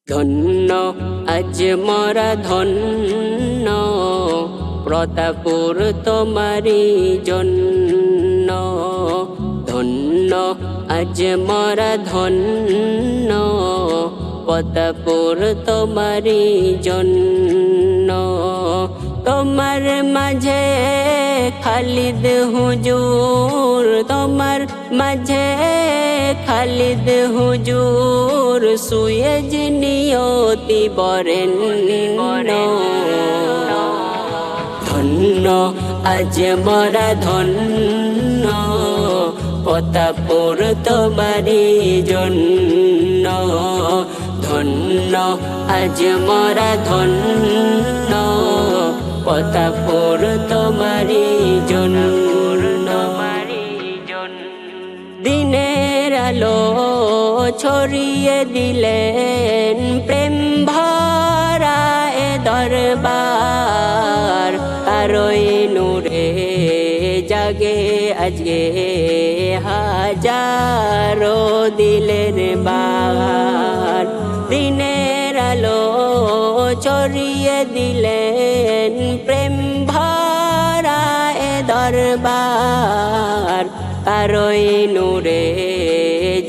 ধন্য আজ মরা ধন্য প্রতাপুর তোমারি জন্য। ধন্য আজ মরা ধন্য প্রতাপুর তোমারি জন্য। তোমার মাঝে খালিদ হুজুর, তোমার মাঝে খালিদ হুজুর সুয়েজ নিয়তি বরেণ্য। ধন্য আজ মরা ধন্য প্রতাপুর তোমারি জন্য। ধন্য আজ মরা ধন্য প্রতাপুর তোমারি জন্য। দিনের আলো ছড়িয়ে দিলেন প্রেম ভরা এ দরবার। তারই নূরে জাগে আজকে হাজারো দিলের বাহার। দিনের আলো ছড়িয়ে দিলেন প্রেম ভরা এ দরবার। তারই নূরে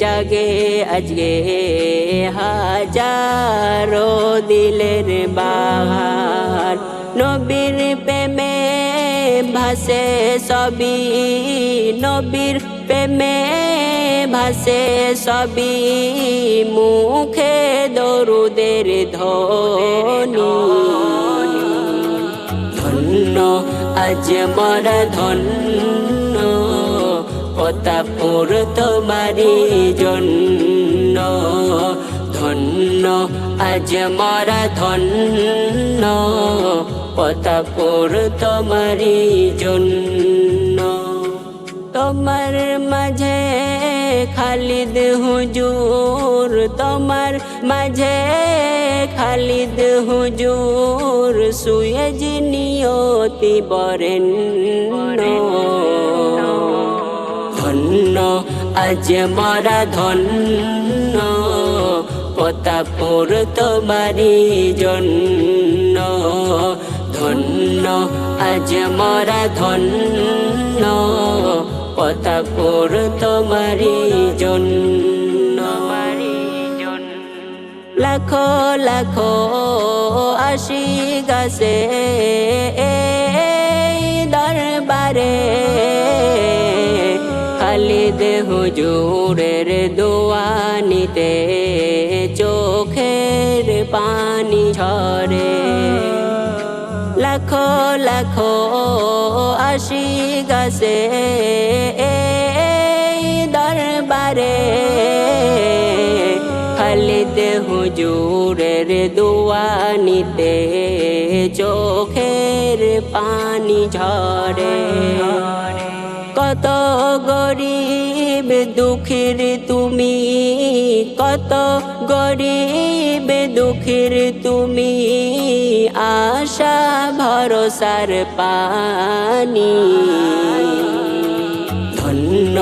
জাগে আজকে হাজারো দিলের বাহার। নবীর প্রেমে ভাসে সবই, নবীর প্রেমে ভাসে সবই, মুখে দরুদের ধ্বনি। ধন্য আজ মরা ধন্য প্রতাপুর তোমারি জন্য। ধন্য আজ মরা ধন্য প্রতাপুর তোমারি জন্য। তোমার মাঝে খালিদ হুজুর, তোমার মাঝে খালিদ হুজুর সুয়েজ নিয়তি বরেণ্য। ধন্য আজ মরা ধন্য প্রতাপুর তোমারি জন্য। ধন্য আজ মরা ধন্য প্রতাপুর তোমারি জন্য। লাখো লাখো আশিক আসে এই দরবারে। খালিদ হুজুরের দোয়া নিতে চোখের পানি ঝরে। লাখো লাখো আশিক আসে এই দরবারে। খালিদ হুজুরের দোয়া নিতে চোখের পানি ঝরে। কত গরিব দুঃখীর তুমি, কত গরিব দুঃখীর তুমি, আশা ভরসার পানি। ধন্য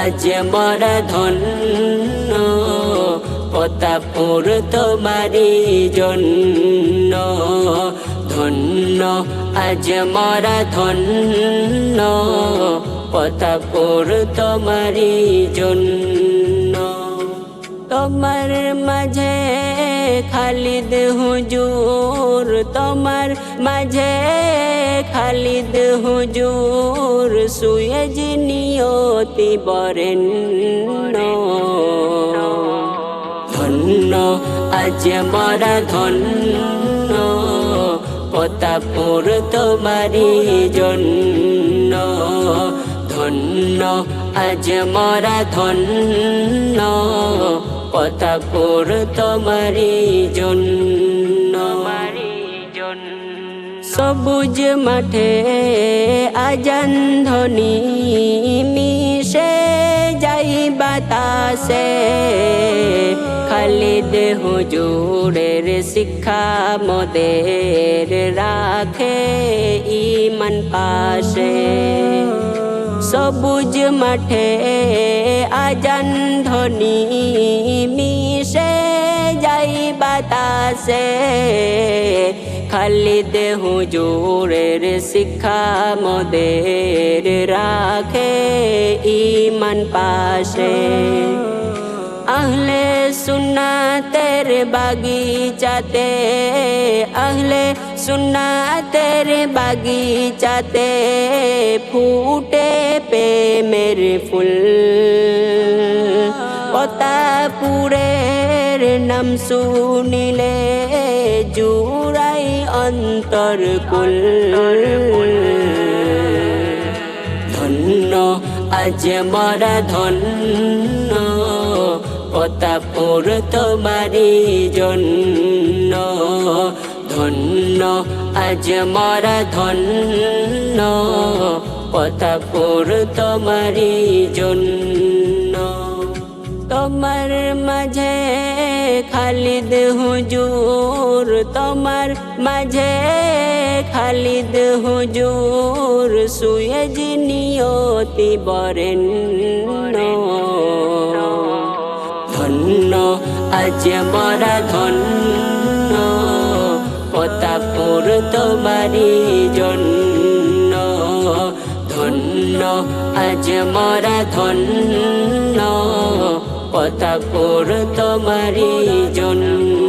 আজ মরা ধন্য প্রতাপুর তোমারি জন্য। ধন্য আজ মরা ধন্য প্রতাপুর তোমারি জন্য। তোমার মাঝে খালিদ হুজুর, তোমার মাঝে খালিদ হুজুর সুয়েজ নিয়তি বরেণ্য। ধন্য আজ মরা ধন্য প্রতাপুর তোমারি জন্য। ধন্য আজ মরা ধন্য প্রতাপুর তোমারি জন্য। সবুজ মাঠে আজান ধ্বনি মিশে যাই বাতাসে। খালিদ হুজুরের শিক্ষা মোদের রাখে ইমান পাশে। সবুজ মাঠে আজান ধ্বনি মিশে যাই বাতাসে খালিদ হুজুরের শিক্ষা মোদের রাখে ঈমান পাশে আহলে সুন্নাতের বাগিচাতে আহলে সুন্নাতের বাগিচাতে ফুটে প্রেমের ফুল পতাপুরের নাম শুনিলে জুড়াই অন্তর কুল ধন্য আজ মরা ধন্য পতাপুর তোমারি জন্য ধন্য আজ মরা ধন্য পতাপুর তোমারি জন্য তোমার মাঝে খালিদ হুজুর তোমার মাঝে খালিদ হুজুর সুয়েজ নিয়তি বরেণ্য ধন্য আজ মরা ধন্য পতাপুর তোমারি জন্য ধন্য আজ মরা ধন্য পতাপুর তোমারি জন্য